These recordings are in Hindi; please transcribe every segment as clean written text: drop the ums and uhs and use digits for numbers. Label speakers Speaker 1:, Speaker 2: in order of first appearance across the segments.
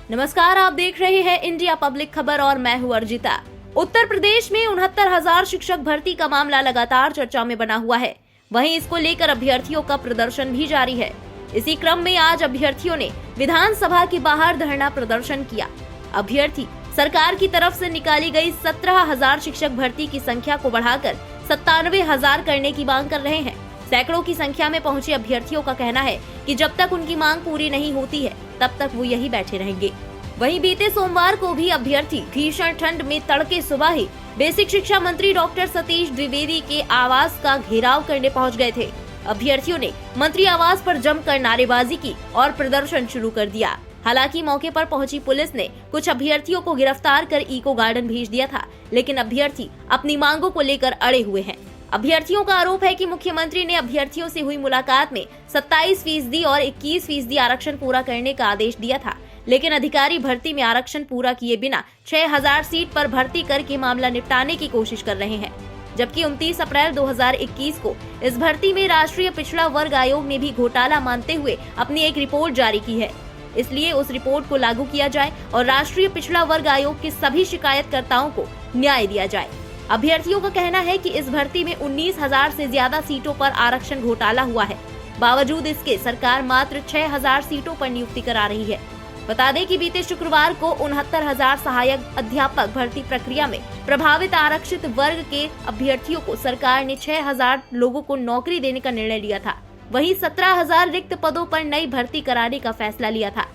Speaker 1: नमस्कार, आप देख रहे हैं इंडिया पब्लिक खबर और मैं हूं अर्जिता। उत्तर प्रदेश में 69,000 शिक्षक भर्ती का मामला लगातार चर्चा में बना हुआ है। वहीं इसको लेकर अभ्यर्थियों का प्रदर्शन भी जारी है। इसी क्रम में आज अभ्यर्थियों ने विधानसभा के बाहर धरना प्रदर्शन किया। अभ्यर्थी सरकार की तरफ से निकाली गई 17,000 शिक्षक भर्ती की संख्या को बढ़ाकर 97,000 करने की मांग कर रहे हैं। सैकड़ों की संख्या में पहुंचे अभ्यर्थियों का कहना है कि जब तक उनकी मांग पूरी नहीं होती है तब तक वो यही बैठे रहेंगे। वहीं बीते सोमवार को भी अभ्यर्थी भीषण ठंड में तड़के सुबह ही बेसिक शिक्षा मंत्री डॉक्टर सतीश द्विवेदी के आवास का घेराव करने पहुंच गए थे। अभ्यर्थियों ने मंत्री आवास पर जमकर नारेबाजी की और प्रदर्शन शुरू कर दिया। हालांकि मौके पर पहुंची पुलिस ने कुछ अभ्यर्थियों को गिरफ्तार कर इको गार्डन भेज दिया था, लेकिन अभ्यर्थी अपनी मांगों को लेकर अड़े हुए हैं। अभ्यर्थियों का आरोप है कि मुख्यमंत्री ने अभ्यर्थियों से हुई मुलाकात में 27% और 21% आरक्षण पूरा करने का आदेश दिया था, लेकिन अधिकारी भर्ती में आरक्षण पूरा किए बिना 6,000 सीट पर भर्ती करके मामला निपटाने की कोशिश कर रहे हैं। जबकि 29 अप्रैल 2021 को इस भर्ती में राष्ट्रीय पिछड़ा वर्ग आयोग ने भी घोटाला मानते हुए अपनी एक रिपोर्ट जारी की है। इसलिए उस रिपोर्ट को लागू किया जाए और राष्ट्रीय पिछड़ा वर्ग आयोग के सभी शिकायतकर्ताओं को न्याय दिया जाए। अभ्यर्थियों का कहना है कि इस भर्ती में 19,000 से ज्यादा सीटों पर आरक्षण घोटाला हुआ है। बावजूद इसके सरकार मात्र 6,000 सीटों पर नियुक्ति करा रही है। बता दें कि बीते शुक्रवार को 69,000 सहायक अध्यापक भर्ती प्रक्रिया में प्रभावित आरक्षित वर्ग के अभ्यर्थियों को सरकार ने 6,000 लोगों को नौकरी देने का निर्णय लिया था। वहीं 17,000 रिक्त पदों पर नई भर्ती कराने का फैसला लिया था।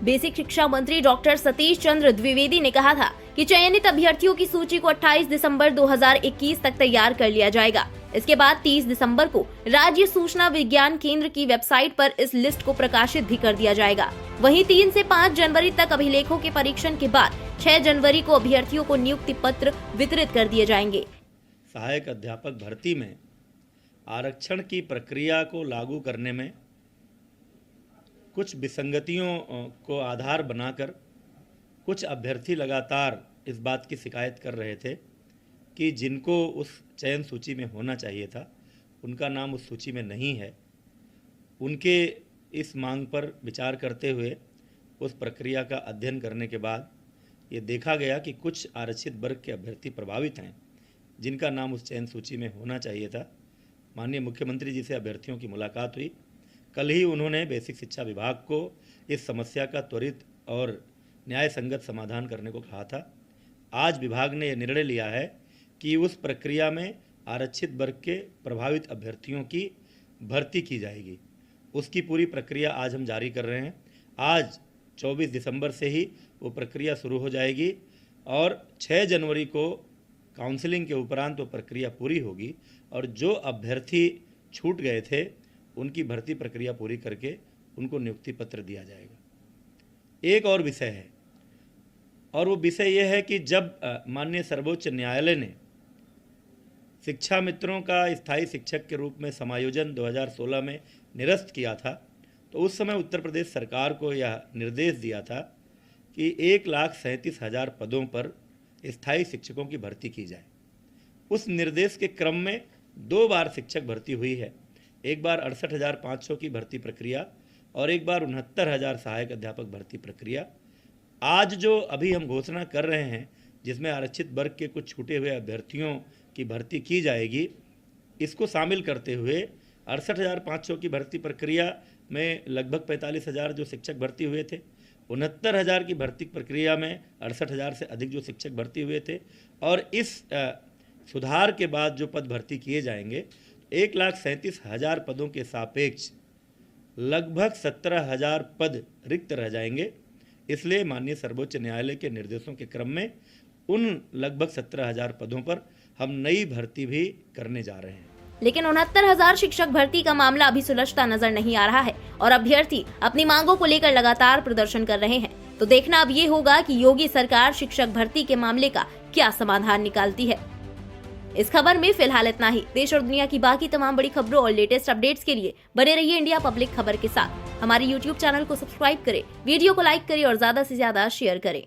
Speaker 1: बेसिक शिक्षा मंत्री डॉक्टर सतीश चंद्र द्विवेदी ने कहा था कि चयनित अभ्यर्थियों की सूची को 28 दिसंबर 2021 तक तैयार कर लिया जाएगा। इसके बाद 30 दिसंबर को राज्य सूचना विज्ञान केंद्र की वेबसाइट पर इस लिस्ट को प्रकाशित भी कर दिया जाएगा। वहीं 3 से 5 जनवरी तक अभिलेखों के परीक्षण के बाद 6 जनवरी को अभ्यर्थियों को नियुक्ति पत्र वितरित कर दिए जाएंगे।
Speaker 2: सहायक अध्यापक भर्ती में आरक्षण की प्रक्रिया को लागू करने में कुछ विसंगतियों को आधार बनाकर कुछ अभ्यर्थी लगातार इस बात की शिकायत कर रहे थे कि जिनको उस चयन सूची में होना चाहिए था उनका नाम उस सूची में नहीं है। उनके इस मांग पर विचार करते हुए उस प्रक्रिया का अध्ययन करने के बाद ये देखा गया कि कुछ आरक्षित वर्ग के अभ्यर्थी प्रभावित हैं जिनका नाम उस चयन सूची में होना चाहिए था। माननीय मुख्यमंत्री जी से अभ्यर्थियों की मुलाकात हुई। कल ही उन्होंने बेसिक शिक्षा विभाग को इस समस्या का त्वरित और न्याय संगत समाधान करने को कहा था। आज विभाग ने यह निर्णय लिया है कि उस प्रक्रिया में आरक्षित वर्ग के प्रभावित अभ्यर्थियों की भर्ती की जाएगी। उसकी पूरी प्रक्रिया आज हम जारी कर रहे हैं। आज 24 दिसंबर से ही वो प्रक्रिया शुरू हो जाएगी और 6 जनवरी को काउंसलिंग के उपरांत वो प्रक्रिया पूरी होगी और जो अभ्यर्थी छूट गए थे उनकी भर्ती प्रक्रिया पूरी करके उनको नियुक्ति पत्र दिया जाएगा। एक और विषय है और वो विषय ये है कि जब माननीय सर्वोच्च न्यायालय ने शिक्षा मित्रों का स्थायी शिक्षक के रूप में समायोजन 2016 में निरस्त किया था, तो उस समय उत्तर प्रदेश सरकार को यह निर्देश दिया था कि 1,37,000 पदों पर स्थायी शिक्षकों की भर्ती की जाए। उस निर्देश के क्रम में 2 बार शिक्षक भर्ती हुई है। एक बार 68,500 की भर्ती प्रक्रिया और एक बार 69,000 सहायक अध्यापक भर्ती प्रक्रिया। आज जो अभी हम घोषणा कर रहे हैं जिसमें आरक्षित वर्ग के कुछ छूटे हुए अभ्यर्थियों की भर्ती की जाएगी, इसको शामिल करते हुए 68,500 की भर्ती प्रक्रिया में लगभग 45,000 जो शिक्षक भर्ती हुए थे, 69,000 की भर्ती प्रक्रिया में 68,000 से अधिक जो शिक्षक भर्ती हुए थे और इस सुधार के बाद जो पद भर्ती किए जाएंगे 1,37,000 पदों के सापेक्ष लगभग 17,000 पद रिक्त रह जाएंगे। इसलिए माननीय सर्वोच्च न्यायालय के निर्देशों के क्रम में उन लगभग 17,000 पदों पर हम नई भर्ती भी करने जा रहे हैं।
Speaker 1: लेकिन 69,000 शिक्षक भर्ती का मामला अभी सुलझता नजर नहीं आ रहा है और अभ्यर्थी अपनी मांगों को लेकर लगातार प्रदर्शन कर रहे हैं। तो देखना अब ये होगा कि योगी सरकार शिक्षक भर्ती के मामले का क्या समाधान निकालती है। इस खबर में फिलहाल इतना ही। देश और दुनिया की बाकी तमाम बड़ी खबरों और लेटेस्ट अपडेट्स के लिए बने रहिए इंडिया पब्लिक खबर के साथ। हमारे YouTube चैनल को सब्सक्राइब करें, वीडियो को लाइक करें और ज्यादा से ज्यादा शेयर करें।